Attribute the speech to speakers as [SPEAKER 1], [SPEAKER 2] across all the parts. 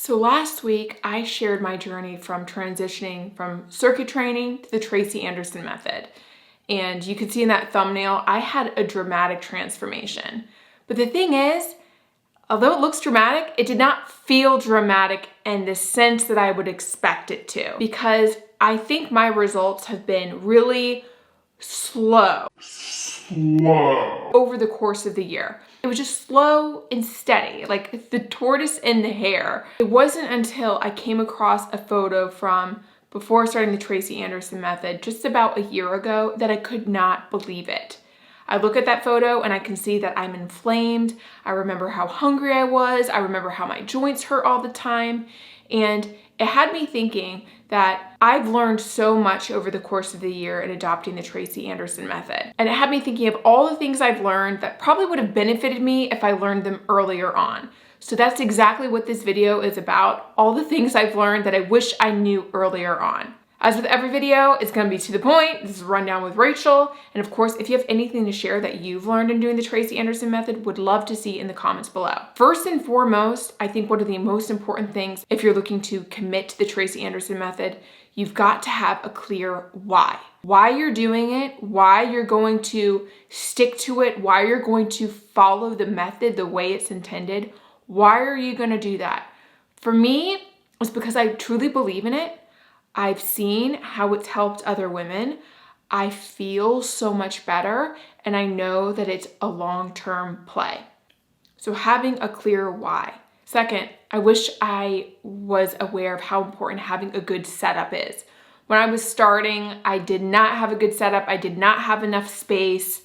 [SPEAKER 1] So last week, I shared my journey from transitioning from circuit training to the Tracy Anderson method. And you can see in that thumbnail, I had a dramatic transformation. But the thing is, although it looks dramatic, it did not feel dramatic in the sense that I would expect it to. Because I think my results have been really slow over the course of the year. It was just slow and steady, like the tortoise and the hare. It wasn't until I came across a photo from before starting the Tracy Anderson method just about a year ago that I could not believe it. I look at that photo and I can see that I'm inflamed. I remember how hungry I was. I remember how my joints hurt all the time. And it had me thinking that I've learned so much over the course of the year in adopting the Tracy Anderson method. And it had me thinking of all the things I've learned that probably would have benefited me if I learned them earlier on. So that's exactly what this video is about, all the things I've learned that I wish I knew earlier on. As with every video, it's gonna be to the point. This is a rundown with Rachel. And of course, if you have anything to share that you've learned in doing the Tracy Anderson method, would love to see in the comments below. First and foremost, I think one of the most important things, if you're looking to commit to the Tracy Anderson method, you've got to have a clear why. Why you're doing it, why you're going to stick to it, why you're going to follow the method the way it's intended. Why are you gonna do that? For me, it's because I truly believe in it. I've seen how it's helped other women. I feel so much better, and I know that it's a long-term play. So having a clear why. Second, I wish I was aware of how important having a good setup is. When I was starting, I did not have a good setup. I did not have enough space.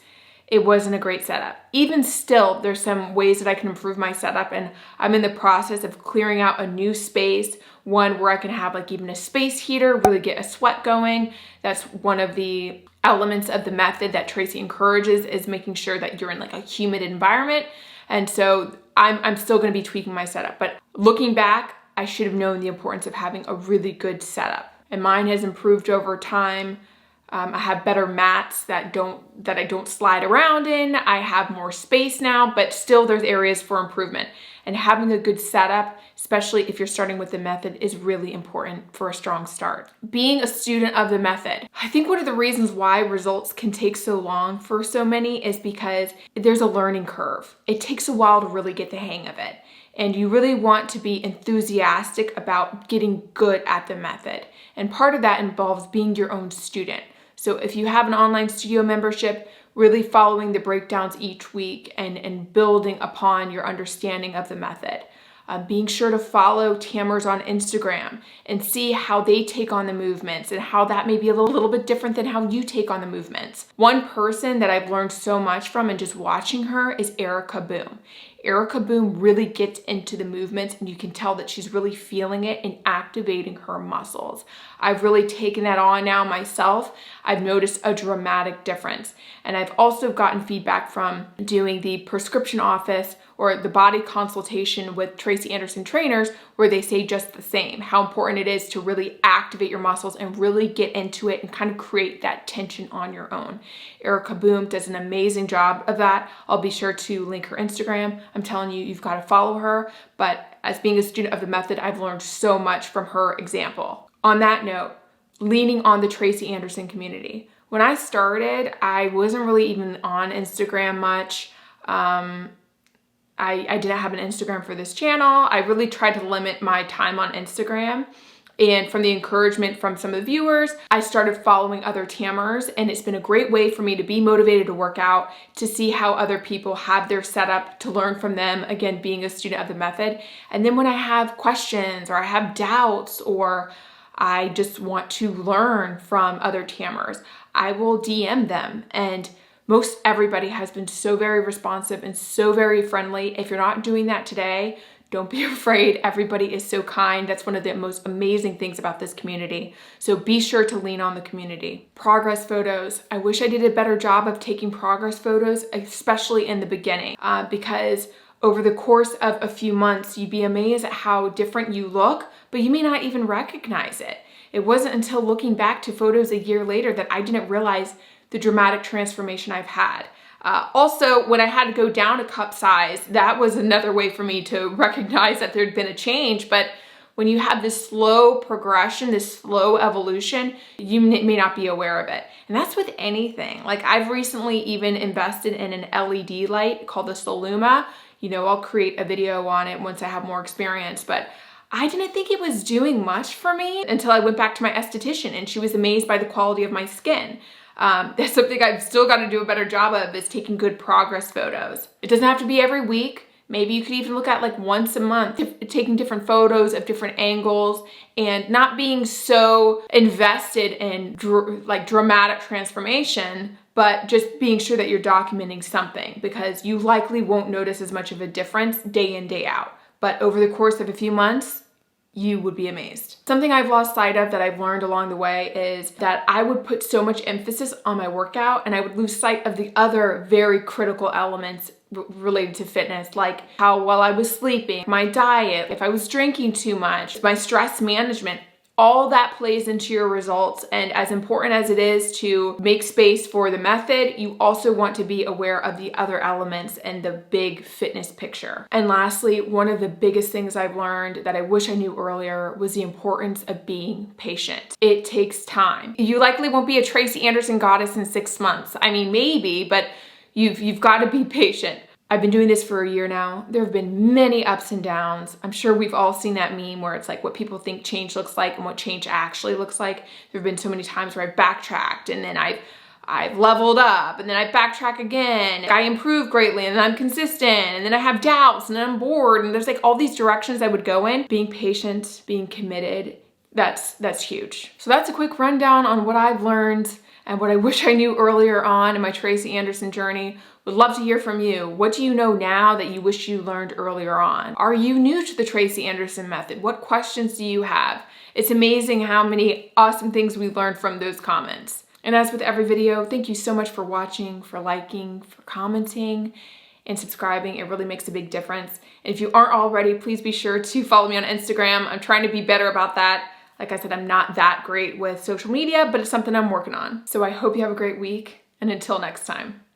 [SPEAKER 1] It wasn't a great setup. Even still, there's some ways that I can improve my setup, and I'm in the process of clearing out a new space, one where I can have like even a space heater, really get a sweat going. That's one of the elements of the method that Tracy encourages, is making sure that you're in like a humid environment. And so I'm still gonna be tweaking my setup, but looking back, I should have known the importance of having a really good setup. And mine has improved over time. I have better mats that I don't slide around in. I have more space now, but still there's areas for improvement. And having a good setup, especially if you're starting with the method, is really important for a strong start. Being a student of the method. I think one of the reasons why results can take so long for so many is because there's a learning curve. It takes a while to really get the hang of it. And you really want to be enthusiastic about getting good at the method. And part of that involves being your own student. So if you have an online studio membership, really following the breakdowns each week and building upon your understanding of the method. Being sure to follow Tammers on Instagram and see how they take on the movements and how that may be a little bit different than how you take on the movements. One person that I've learned so much from and just watching her is Erica Boom. Erica Boom really gets into the movements, and you can tell that she's really feeling it and activating her muscles. I've really taken that on now myself. I've noticed a dramatic difference. And I've also gotten feedback from doing the prescription office or the body consultation with Tracy Anderson trainers, where they say just the same, how important it is to really activate your muscles and really get into it and kind of create that tension on your own. Erica Boom does an amazing job of that. I'll be sure to link her Instagram. I'm telling you, you've got to follow her. But as being a student of the method, I've learned so much from her example. On that note, leaning on the Tracy Anderson community. When I started, I wasn't really even on Instagram much. I didn't have an Instagram for this channel. I really tried to limit my time on Instagram. And from the encouragement from some of the viewers, I started following other Tammers, and it's been a great way for me to be motivated to work out, to see how other people have their setup, to learn from them, again, being a student of the method. And then when I have questions or I have doubts or I just want to learn from other Tammers, I will DM them. And most everybody has been so very responsive and so very friendly. If you're not doing that today, don't be afraid. Everybody is so kind. That's one of the most amazing things about this community. So be sure to lean on the community. Progress photos. I wish I did a better job of taking progress photos, especially in the beginning, because over the course of a few months, you'd be amazed at how different you look, but you may not even recognize it. It wasn't until looking back to photos a year later that I didn't realize the dramatic transformation I've had. Also, when I had to go down a cup size, that was another way for me to recognize that there'd been a change. But when you have this slow progression, this slow evolution, you may not be aware of it. And that's with anything. Like I've recently even invested in an LED light called the Soluma. You know, I'll create a video on it once I have more experience, but I didn't think it was doing much for me until I went back to my esthetician and she was amazed by the quality of my skin. That's something I've still got to do a better job of, is taking good progress photos. It doesn't have to be every week. Maybe you could even look at like once a month, taking different photos of different angles and not being so invested in dramatic transformation, but just being sure that you're documenting something, because you likely won't notice as much of a difference day in, day out. But over the course of a few months, you would be amazed. Something I've lost sight of that I've learned along the way is that I would put so much emphasis on my workout and I would lose sight of the other very critical elements related to fitness, like how well I was sleeping, my diet, if I was drinking too much, my stress management. All that plays into your results, and as important as it is to make space for the method, you also want to be aware of the other elements and the big fitness picture. And lastly, one of the biggest things I've learned that I wish I knew earlier was the importance of being patient. It takes time. You likely won't be a Tracy Anderson goddess in 6 months. I mean, maybe, but you've got to be patient. I've been doing this for a year now. There have been many ups and downs. I'm sure we've all seen that meme where it's like what people think change looks like and what change actually looks like. There have been so many times where I've backtracked and then I've leveled up and then I backtrack again. I improve greatly and then I'm consistent and then I have doubts and then I'm bored, and there's like all these directions I would go in. Being patient, being committed, that's huge. So that's a quick rundown on what I've learned and what I wish I knew earlier on in my Tracy Anderson journey. Would love to hear from you. What do you know now that you wish you learned earlier on? Are you new to the Tracy Anderson method? What questions do you have? It's amazing how many awesome things we learned from those comments. And as with every video, thank you so much for watching, for liking, for commenting, and subscribing. It really makes a big difference. And if you aren't already, please be sure to follow me on Instagram. I'm trying to be better about that. Like I said, I'm not that great with social media, but it's something I'm working on. So I hope you have a great week, and until next time.